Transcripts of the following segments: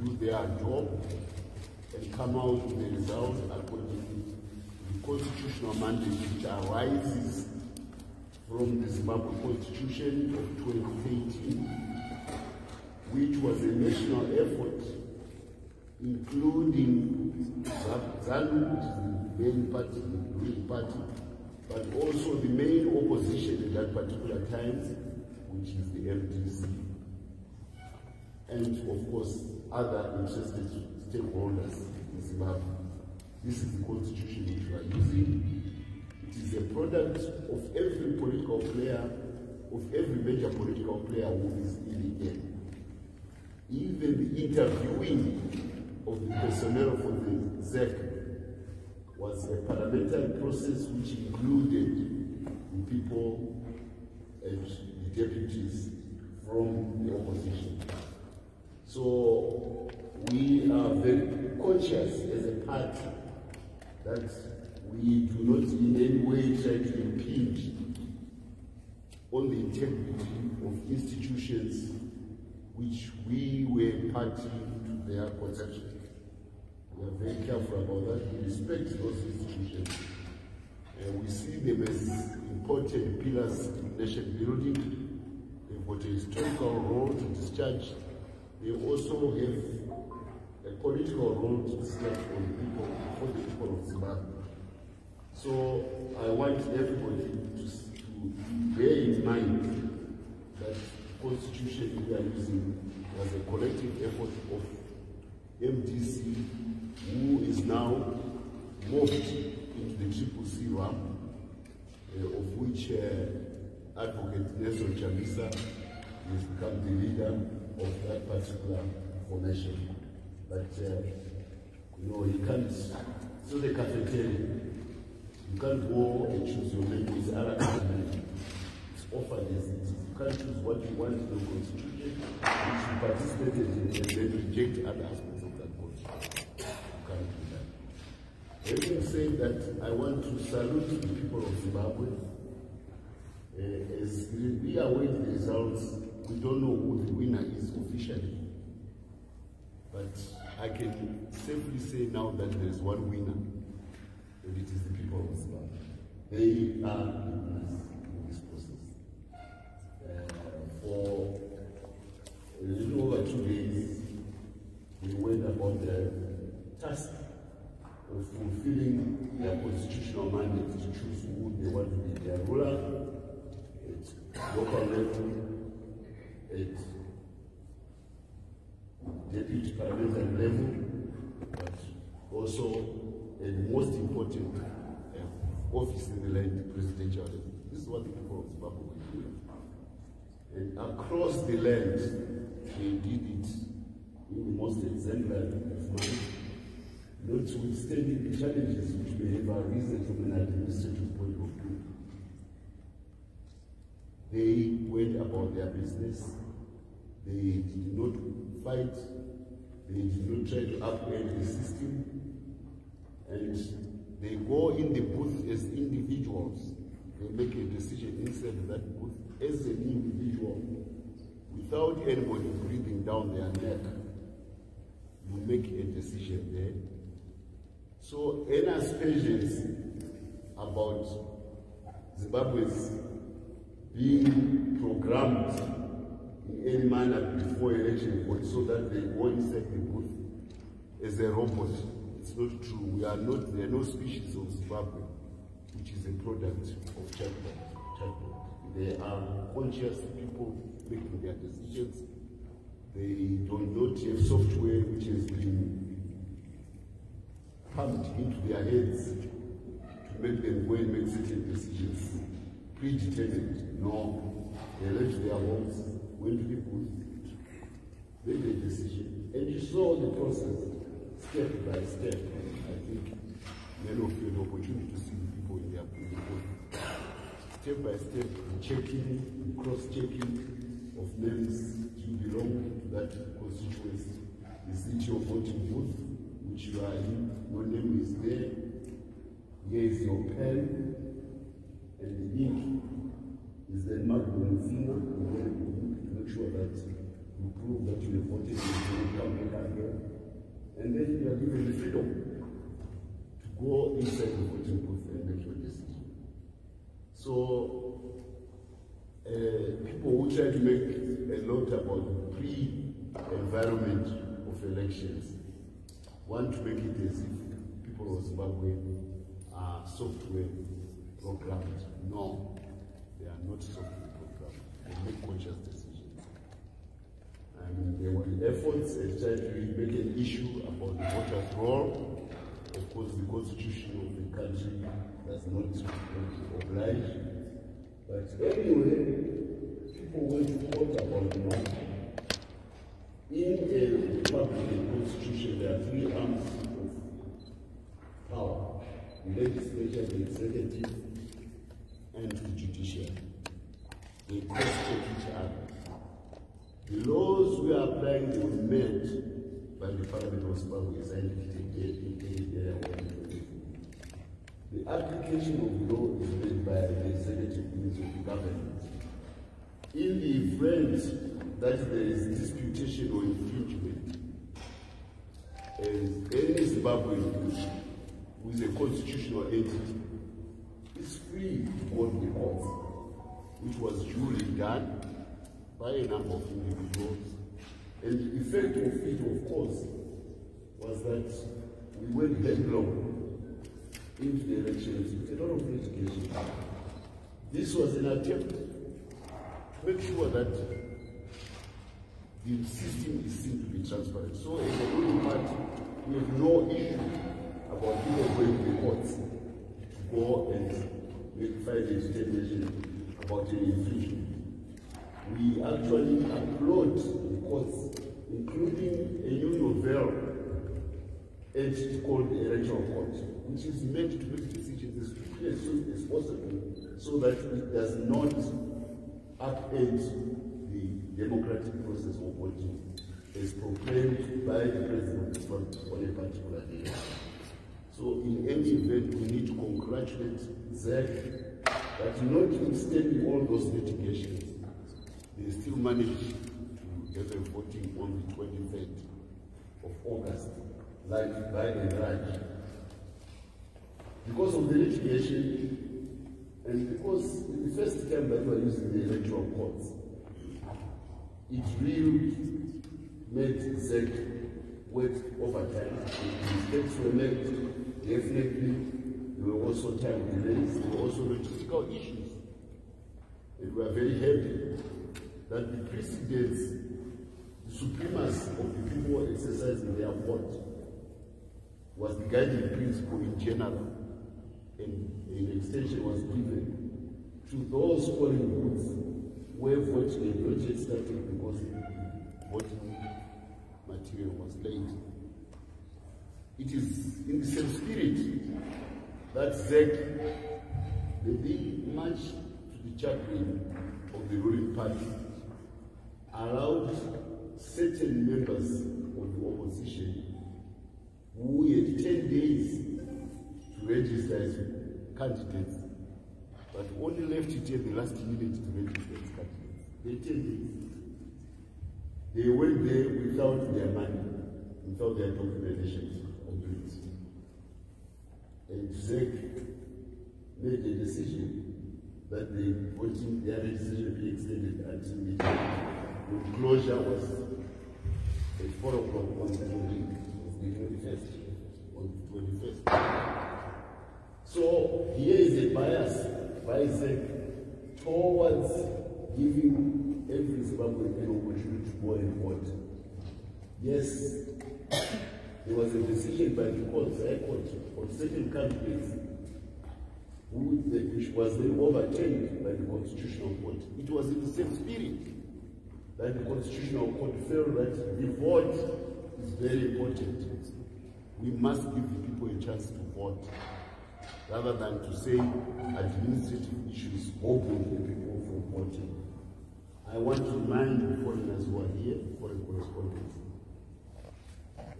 do their job and come out with the results according to the constitutional mandate which arises from the Zimbabwe Constitution of 2013, which was a national effort, including Zanu, which is the main party, the ruling party, but also the main opposition at that particular time, which is the MDC, and of course other interested stakeholders in Zimbabwe. This is the constitution which we are using. It is a product of every political player, of every major political player who is in the game. Even the interviewing of the personnel for the ZEC was a parliamentary process which included the people and the deputies from the opposition. So we are very conscious as a party that we do not in any way try to impinge on the integrity of institutions which we were party to their conception. We are very careful about that. We respect those institutions. We see them as important pillars in nation building. They've got a historical role to discharge. They also have a political role to discharge for the people of Zimbabwe. So I want everybody to bear in mind that the constitution we are using was a collective effort of MDC, who is now moved into the CCC realm, of which Advocate Nelson Chamisa has become the leader of that particular formation. But you know, you can't, so the cafeteria, you can't go and choose your menu. It's it's offered as it is. You can't choose what you want in the constitution, which you participated in, and then reject other aspects of that constitution. You can't do that. Having said that, I want to salute the people of Zimbabwe. As we await the results, we don't know who the winner is officially. But I can safely say now that there is one winner, and it is the people of Zimbabwe. They are in this process. For a little over 2 days, we went about the task of fulfilling their constitutional mandate to choose who they want to be their ruler at local level, at deputy parliamentary level, but also, and most important, office in the land, presidential level. This is what the people of Zimbabwe were doing. And across the land, they did it in the most exemplary manner, notwithstanding the challenges which may have arisen from an administrative point of view. They went about their business. They did not fight. They did not try to upgrade the system. And they go in the booth as individuals. They make a decision inside that booth as an individual, without anybody breathing down their neck. You make a decision there. So any aspersions about Zimbabwe's being programmed in any manner before election, so that they go inside the booth as a robot, it's not true. We are not, there are no species of Zimbabwe which is a product of chatbot. They are conscious people making their decisions. They do not have software which has been pumped into their heads to make them go and make certain decisions. Predetermined. No. They left their homes, went to the booth, made a decision. And you saw the process step by step. I think many of you had the opportunity to see the people in their booth. Step by step, checking, cross-checking of names. Do you belong to that constituency? Is it your voting booth, which you are in? Your name is there. Here is your pen. And the ink is then marked on the finger, to make sure that you prove that you have voted and you come back again. and then you are given the freedom to go inside the voting booth and make your decision. So, people who try to make a lot about the pre-environment of elections want to make it as if people of Zimbabwe are software programmed. No, they are not software programmed. They make conscious decisions. I mean, there were efforts at trying to make an issue about the voters' role. Of course, the constitution of the country does not oblige. But anyway, people want to talk about the law. In a Republican constitution, there are three arms of power: the legislature, the executive, and the judiciary. They cross-check each other. The laws we are applying were made by the Parliament of Zimbabwe as indicated. The application of the law is made by the executive means of the government. In the event that there is disputation or infringement, any Zimbabwean who is a constitutional entity is free to go to the courts, which was duly done by a number of individuals. And the effect of it, of course, was that we went headlong into the elections with a lot of litigation. This was an attempt to make sure that the system is seen to be transparent. So as a ruling party, we have no issue about people going to the courts to go and find a determination about any infringement. We actually applaud the courts, including a new novel entity called the Electoral Court, which is meant to make decisions as quickly as soon as possible so that it does not upend the democratic process of voting as proclaimed by the President on a particular day. So in any event, we need to congratulate ZEC that notwithstanding all those litigations, they still managed to have a voting on the 23rd of August, like by and large. Because of the litigation, and because the first time that we were using the electoral courts, it really made ZEC work overtime. Mistakes were made, definitely. There were also time delays, there were also logistical issues. And we are very happy that the precedence, the supremacy of the people exercising their vote was the guiding principle in general, and an extension was given to those polling booths where voting had not yet started because voting material was late. It is in the same spirit that ZEC, being much to the chagrin of the ruling party, allowed certain members of the opposition who had 10 days to register as candidates, but only left it at the last minute to register as candidates. They had 10 days. They went there without their money, without their documentation of it. And ZEC made a decision that the voting, their registration be extended until the closure was at 4 o'clock on the 21st. So here is a bias by ZEC towards giving every Zimbabwean an opportunity to go and vote. Yes, there was a decision by the court, on certain candidates which was then overturned by the Constitutional Court. It was in the same spirit that the Constitutional Court felt that the vote is very important. We must give the people a chance to vote, rather than to say administrative issues open the people from voting. I want to remind the foreigners who are here, foreign correspondents,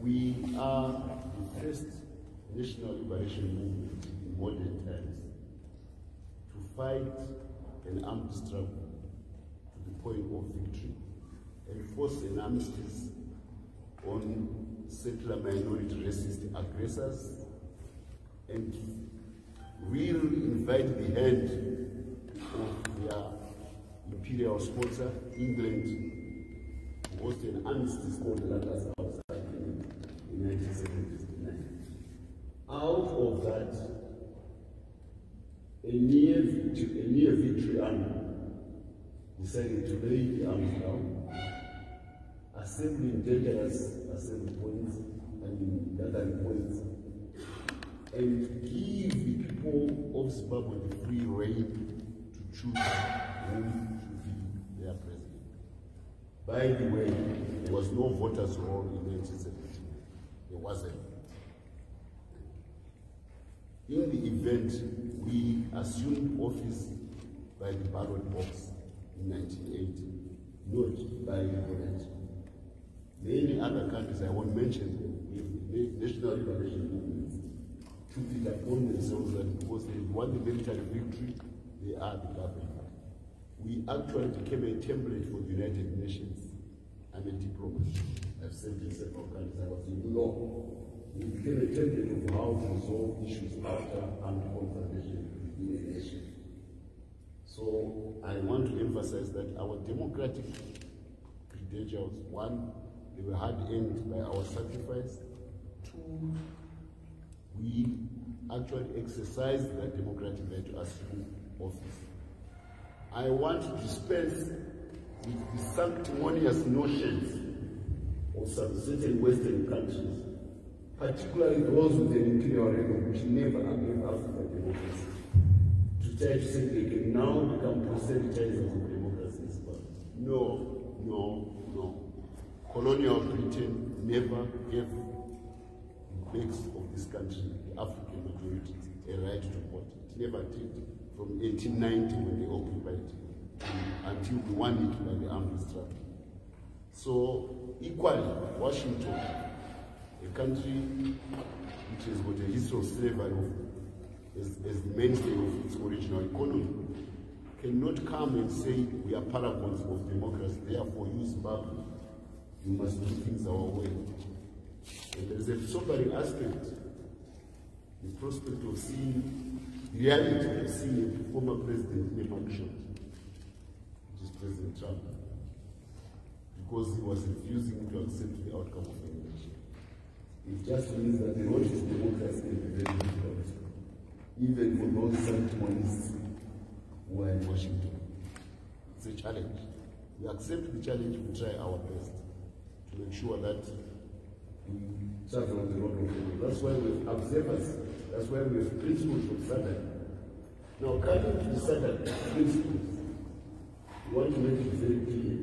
we are the first national liberation movement in modern times to fight an armed struggle to the point of victory and force an armistice on settler minority racist aggressors, and will invite the hand of their imperial sponsor, England, who hosted an armistice called the Lancashire in 1979. Out of that, a near victory army decided to lay the arms down, assembling dangerous assembly points and gathering points, and give the people of Zimbabwe the free rein to choose who should be their president. By the way, there was no voters' roll in 1972. There wasn't. In the event, we assumed office by the ballot box in 1980, not by the vote. Many other countries, I won't mention them, with national liberation movements, took it upon themselves that because they won the military victory, they are the government. We actually became a template for the United Nations. I'm a diplomat. I've served in several countries. I was in law. We became a template of how to resolve issues after armed confrontation in a nation. So I want to emphasize that our democratic credentials, one, they were hard-earned by our sacrifice. Two, we actually exercised that democratic right to assume office. I want to dispense with the sanctimonious notions of some certain Western countries, particularly those with an imperial record which never gave Africa democracy, to try to say they can now become proselytizers of democracy. No, no, no. Colonial Britain never gave the backs of this country, the African majorities, a right to vote. It never did. From 1890 when they occupied it until we won it by the armed struggle. So equally, Washington, a country which has got a history of slavery as the mainstay of its original economy, cannot come and say we are paragons of democracy, therefore you Zimbabwe, you must do things our way. And there is a sobering aspect, the prospect of seeing, the reality of seeing a former president in a function, which is President Trump, because he was refusing to accept the outcome of the election. It just means that the road to democracy can be very difficult, even for those sanctimonists who are in Washington. It's a challenge. We accept the challenge, we try our best to make sure that we travel on the road of democracy. That's why we have observers, that's why we have principles of SADC. Now, coming to the SADC principles, we want to make it very clear.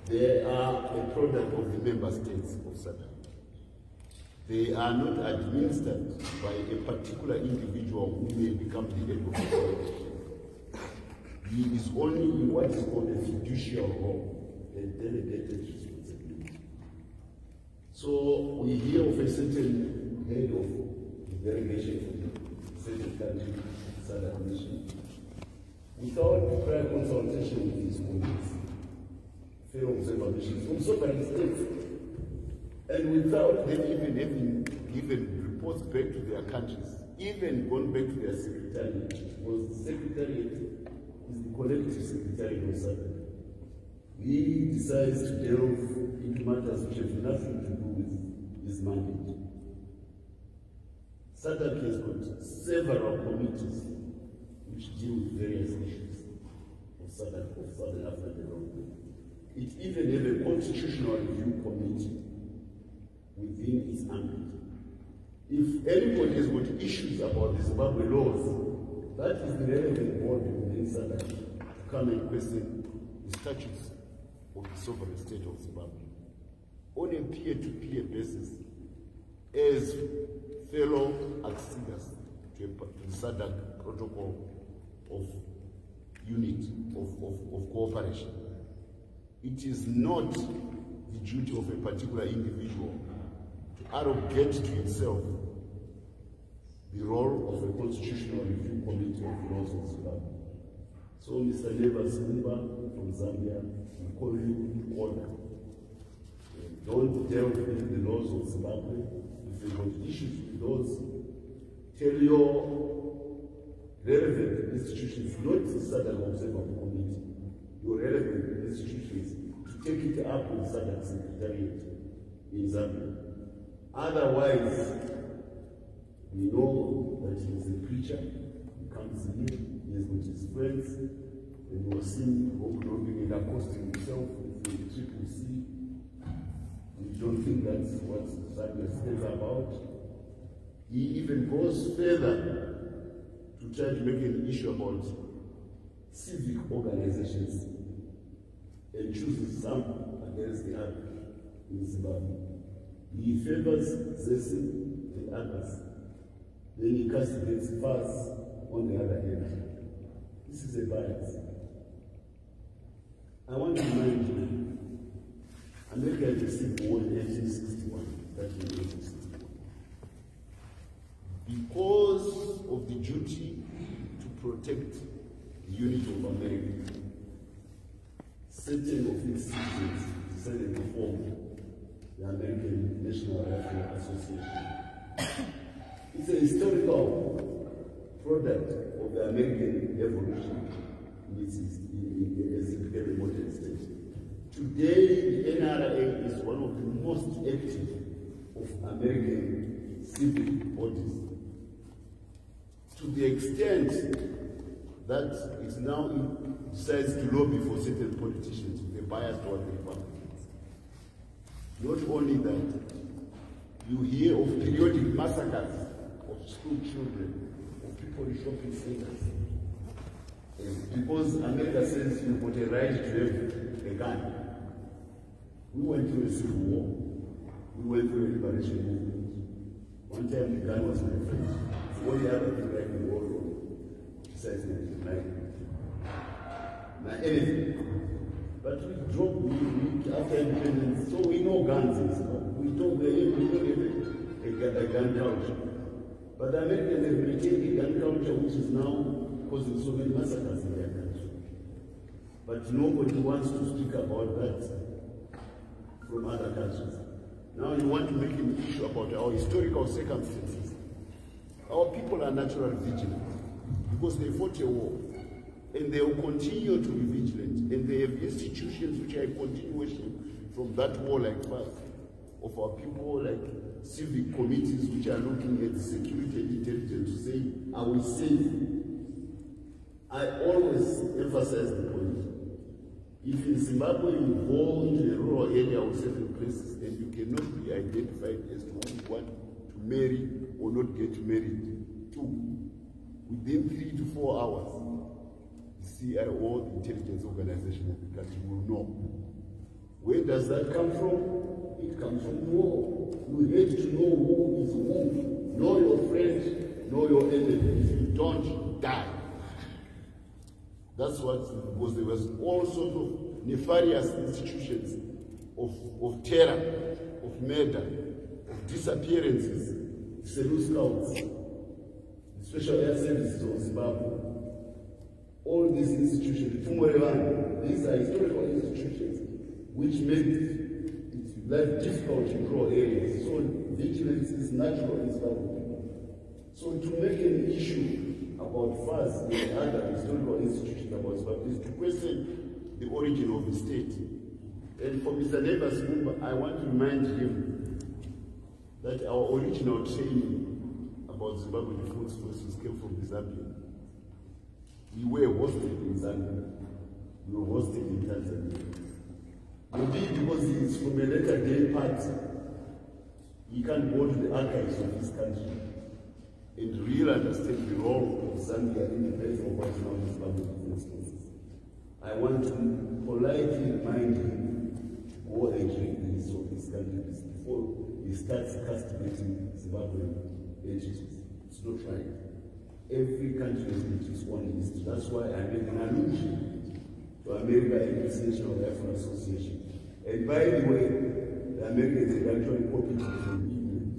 They are a product of the member states of SADC. They are not administered by a particular individual who may become the head of the organization. He is only in what is called a fiducial role, a delegated responsibility. So we hear of a certain head of the delegation from a certain country, SADC nation, without prior consultation with his colleagues, fellow observer missions from sovereign states, and without them even having given reports back to their countries, even gone back to their secretariat, because the secretariat is the collective secretariat of SADC. He decides to delve into matters which have nothing to do with his mandate. SADC has got several committees which deal with various issues of SADC, of Southern African development. It even has a constitutional review committee within its ambit. If anybody has got issues about the Zimbabwe laws, that is the relevant body within SADC to come and question the statutes of the sovereign state of Zimbabwe on a peer-to-peer basis as fellow acceders to the SADC protocol of unit, of cooperation. It is not the duty of a particular individual to arrogate to himself the role of a constitutional review committee of the laws of Zimbabwe. So, Mr. Neva Simba from Zambia, we call you to order. don't delve into the laws of Zimbabwe. If you've got issues with those, tell your relevant institutions, not the SADC Observer Committee, your relevant institutions, to take it up with the SADC Secretariat in Zambia. Otherwise, we know that he is a preacher, he comes here, he is with his friends, and you are seeing Ogunobing and accosting himself with the Triple C. We don't think that's what Zambia stands about. He even goes further to try to make an issue about civic organizations and chooses some against the other in Zimbabwe. He favors Zesi and others. Then he castigates FAS on the other hand. This is a bias. I want to remind you, America received war in 1861, back in 1861. Because of the duty to protect the unity of America, certain of its citizens decided to form the American National Rifle Association. It's a historical product of the American evolution as it became a modern state. Today, the NRA is one of the most active of American civic bodies, to the extent that it now decides to lobby for certain politicians with a bias toward the Republicans. Not only that, you hear of periodic massacres of school children, of people in shopping centers. Because America says you've got a right to have a gun. We went through a civil war. We went through a liberation movement. One time the gun was my friend. The only other thing I can go on, besides anything. But we dropped after independence, so we know guns and stuff. We don't have a gun culture. But the Americans have maintained a gun culture which is now causing so many massacres in their country. But nobody wants to speak about that from other countries. Now you want to make an issue about our historical circumstances. Our people are naturally vigilant because they fought a war, and they will continue to be vigilant, and they have institutions which are a continuation from that war, like FAS, of our people, like civic committees which are looking at security and intelligence to say, are we safe? I always emphasize the point. If in Zimbabwe you go into a rural area or certain places and you cannot be identified as to who you want to marry or not get married to, within 3 to 4 hours, the CIO, the intelligence organization of the country, will know. Where does that come from? It comes from war. You have to know who is who. Know your friend, know your enemy. If you don't, die. That's what, because there was all sorts of nefarious institutions of terror, of murder, of disappearances, the Selu Scouts, the Special Air Services of Zimbabwe. All these institutions, these are historical institutions which made it life difficult in rural areas. So vigilance is natural in Zimbabwe. So to make an issue about FAS and other historical institutions about Zimbabwe is to question the origin of the state. And for Mr. Davis Mumba, I want to remind him that our original training about Zimbabwe Defense Forces came from the Zambia. We were hosted in Zambia. We were hosted in Tanzania. Maybe because he is from a later day party, he can't go to the archives of his country and really understand the role of Zambia in the place of what's now in Zimbabwe Defense Forces. I want to politely remind him to go and read the history of his country before he starts castigating Zimbabwean agencies. It's not right. Every country has its own history. That's why I made an allusion to America and its National Rifle Association. And by the way, the Americans have actually copied it from England,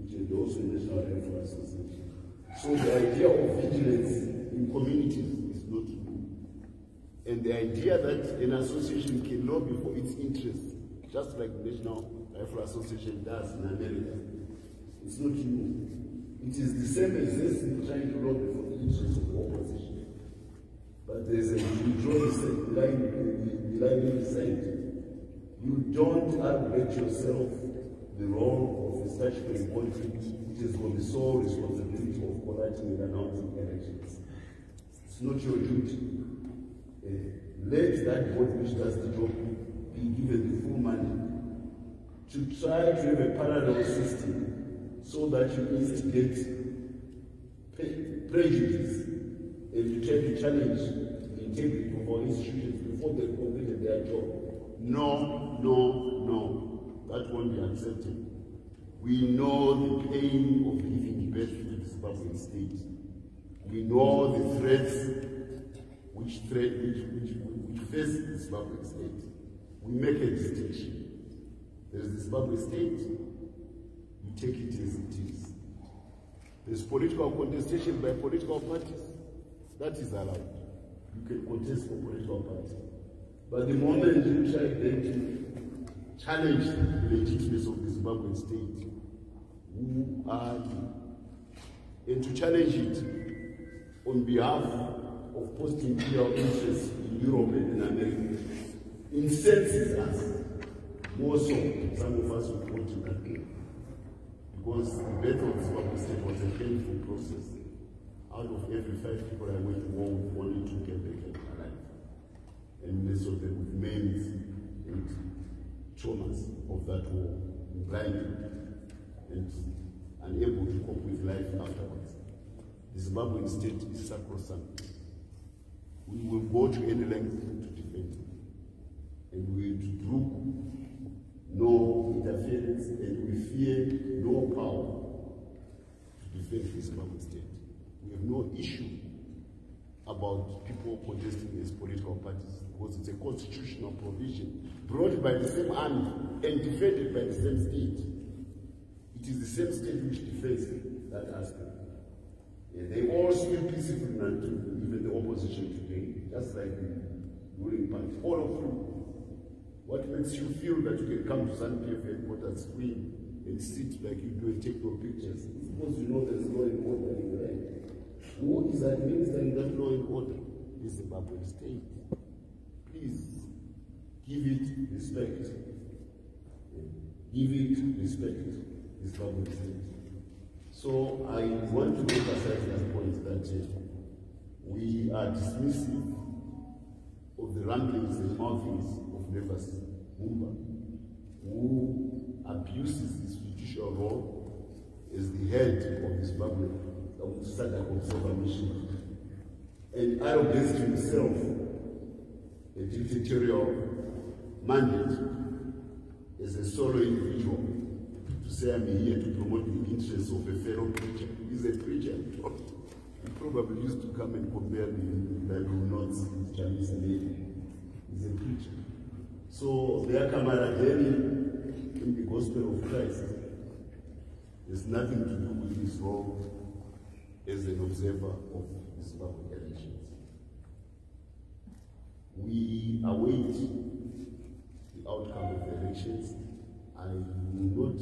which is also the National Rifle Association. So the idea of vigilance in communities is not new. And the idea that an association can lobby for its interests just like the National Rifle Association does in America. It's not new. It is the same as this in trying to lobby for the interests of the opposition. But there's a line in the side. You don't arrogate yourself the role of a statutory body which is on the sole responsibility of conducting and announcing elections. It's not your duty. Let that body which does the job be given the full mandate to try to have a parallel system so that you instigate prejudice and you try to challenge the integrity of our institutions before they complete their job. No, no, no. That won't be accepted. We know the pain of giving birth to the Zimbabwean state. We know the threats which face the Zimbabwean state. We make a distinction. There is the Zimbabwean state, you take it as it is. There's political contestation by political parties. That is allowed. You can contest for political parties. But the moment you try then to challenge the legitimacy of the Zimbabwean state, who are you? And to challenge it on behalf of post-imperial interests in Europe and in America, incenses us. More so, some of us would want to that game. Because the birth of the Zimbabwean state was a painful process. Out of every 5 people I went to war with, only 2 came back alive. And most of them with maims and traumas of that war, blinded and unable to cope with life afterwards. The Zimbabwean state is sacrosanct. We will go to any length to defend it. And we will do no interference, and we fear no power to defend the Zimbabwean state. We have no issue about people contesting as political parties because it's a constitutional provision brought by the same army and defended by the same state. It is the same state which defends that aspect. And they all speak peacefully now, even the opposition today, just like the ruling party, all of them. What makes you feel that you can come to Zanu-PF headquarters, screen, and sit like you do and take your pictures? It's because you know there's law and order in the land. Who is administering that law and order? The Zimbabwean state. Please, give it respect. Give it respect, the Zimbabwean state. So I want to emphasize that point that we are dismissive of the ramblings and mouthings of Nevers Mumba, who abuses his judicial role as the head of the Zimbabwe SADC Observer Mission and arrogates to himself a dictatorial mandate as a solo individual to say I'm here to promote the interests of a fellow preacher. He's a preacher. He probably used to come and compare the Bible notes with Chinese lady. He's a preacher. So their camaraderie in the gospel of Christ has nothing to do with his role as an observer of the Zimbabwe elections. We await the outcome of the elections. I will not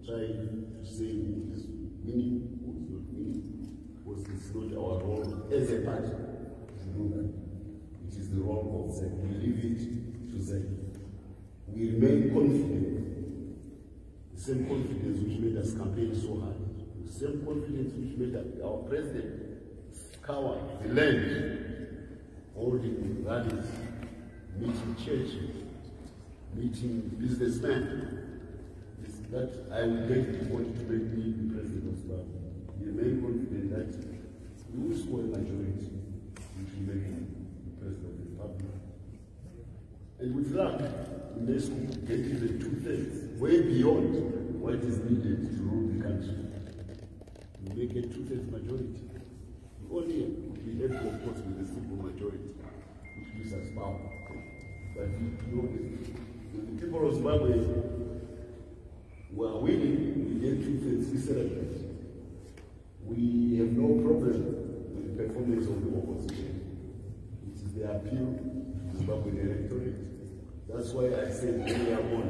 try to say who is winning, who is not winning, because it's not our role as a party to do that. It is the role of ZEC. We leave it to ZEC. We remain confident. The same confidence which made us campaign so hard. The same confidence which made our president scour the land, holding rallies, meeting churches, meeting businessmen. Is that I will get the vote to make me the president of Zimbabwe. We remain confident that we will score a majority which will make him the president of the republic. And with luck, we may get even 2/3, way beyond what is needed to rule the country. We may get 2/3 majority. The only we have to, of course, with a simple majority, which gives us power. But you know, if the people of Zimbabwe were winning, we get 2/3, we celebrate. We have no problem with the performance of the opposition. It is the appeal to the Zimbabwean electorate That's why I said earlier on,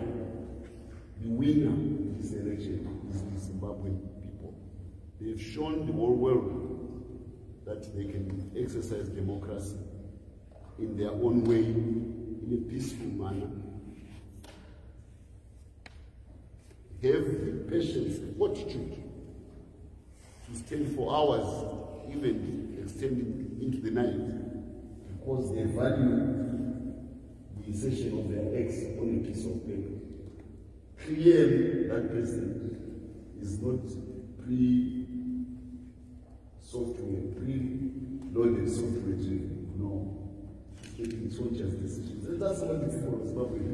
the winner in this election is the Zimbabwean people. They've shown the whole world that they can exercise democracy in their own way, in a peaceful manner. Have the patience, the fortitude to stand for hours, even extending into the night, because they value the insertion of their eggs on a piece of paper. Clearly, that person is not pre-loaded software driven. No. Taking conscious decisions. And that's what the people of Zimbabwe do.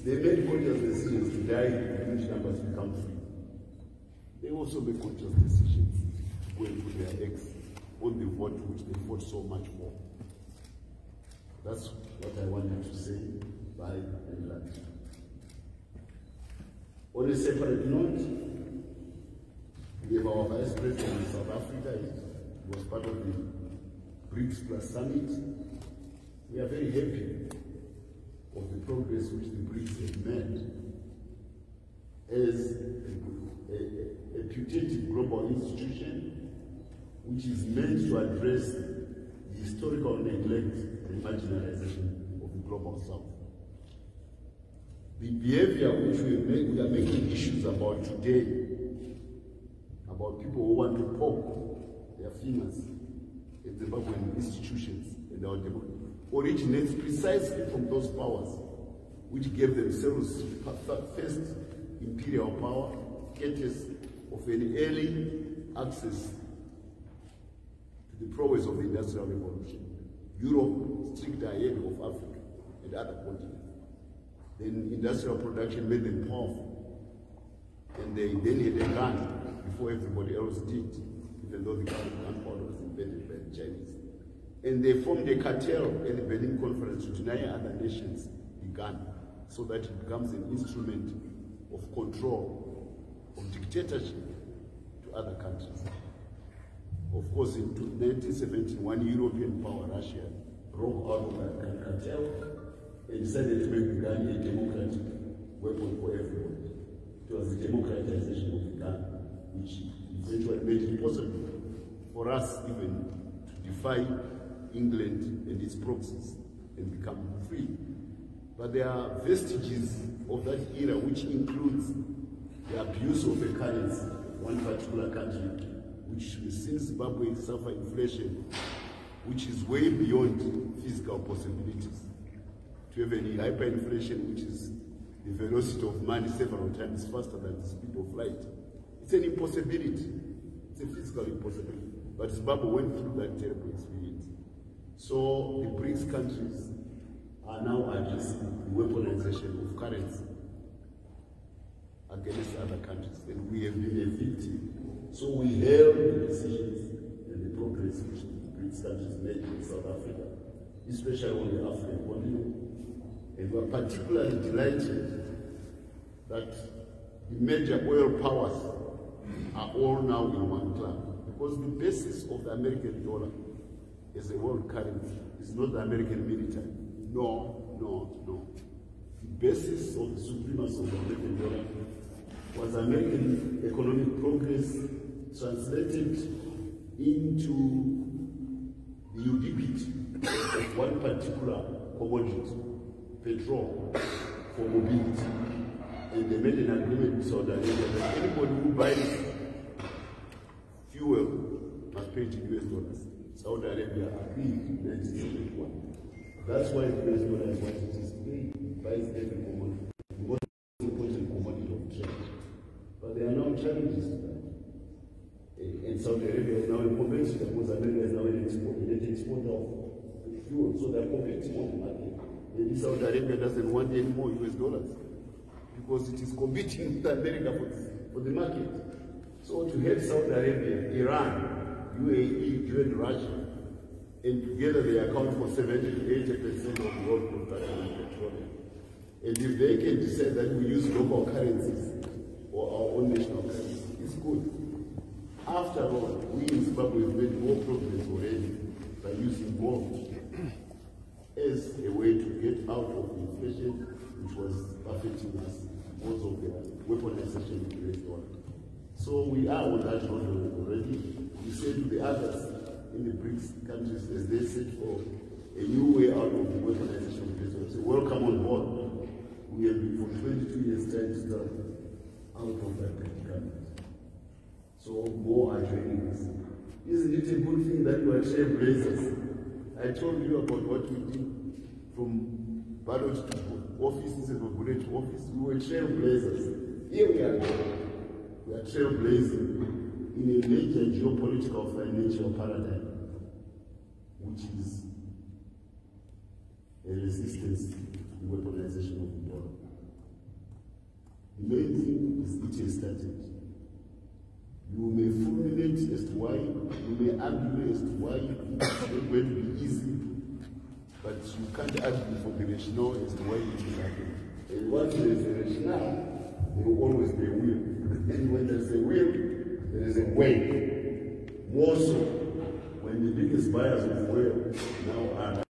They made conscious decisions to die and huge numbers become free. They also make conscious decisions to go and put their eggs on the vote which they fought so much for. That's what I wanted to say by and large. On a separate note, we have our Vice President in South Africa. He was part of the BRICS Plus Summit. We are very happy of the progress which the BRICS have made as a putative global institution which is meant to address the historical neglect and marginalization of the global south. The behavior which we are making issues about today, about people who want to poke their fingers at Zimbabwean institutions and our democracy, originates precisely from those powers which gave themselves first imperial power, courtesy of an early access to the prowess of the Industrial Revolution. Europe strict ahead of Africa and other continents. Then industrial production made them powerful, and they then had a gun before everybody else did, even though the gunpowder was invented by the Chinese. And they formed a cartel at the Berlin Conference to deny other nations the gun, so that it becomes an instrument of control, of dictatorship to other countries. Of course, in 1971, European power, Russia, broke out of that cartel and decided to make the gun a democratic weapon for everyone. It was the democratization of the gun, which eventually made it possible for us even to defy England and its proxies and become free. But there are vestiges of that era which includes the abuse of a currency, one particular country, which has seen Zimbabwe suffer inflation, which is way beyond physical possibilities. To have any hyperinflation, which is the velocity of money several times faster than the speed of light. It's an impossibility. It's a physical impossibility. But Zimbabwe went through that terrible experience. So the BRICS countries are now addressing the weaponization of currency against other countries, and we have been a victim. So we hail the decisions and the progress which the BRICS countries made in South Africa, especially on the African continent. And we are particularly delighted that the major oil powers are all now in one club, because the basis of the American dollar as a world currency is not the American military. No, no, no. The basis of the supremacy of the American dollar was American economic progress translated into the ubiquity of one particular commodity, petrol, for mobility. And they made an agreement with Saudi Arabia that anybody who buys fuel must pay it in US dollars. Saudi Arabia agreed in 1971. That's why the US dollar is what it is today. It buys every commodity. The most important commodity of trade. But there are now challenges to that. And Saudi Arabia is now a competitor, because America is now a net exporter of fuel. So they're competing on the market. Maybe Saudi Arabia doesn't want any more US dollars, because it is competing with America for the market. So to help Saudi Arabia, Iran, UAE, and Russia, and together they account for 70 to 80% of the world production of petroleum. And if they can decide that we use local currencies or our own national currency, it's good. After all, we in Zimbabwe have made more progress already by using gold as as a way to get out of inflation, which was affecting us because of the weaponization of the US dollar. So we are on that road already. We say to the others in the BRICS countries, as they set for a new way out of the weaponization of the US dollar, say, welcome on board. We have been for 22 years trying to start out of that predicament. So more are joining us. Isn't it a good thing that we are trailblazers? I told you about what we did from ballot to office instead of bullet to office. We were trailblazers. Here we are. We are trailblazing in a major geopolitical financial paradigm, which is a resistance to the weaponization of the dollar. The main thing is it has started. You may formulate as to why, you may argue as to why it's not going to be easy, but you can't argue for the rationale as to why it is happening. And once there is a rationale, there will always be a will. And when there's a will, there is a way. More so when the biggest buyers of oil now are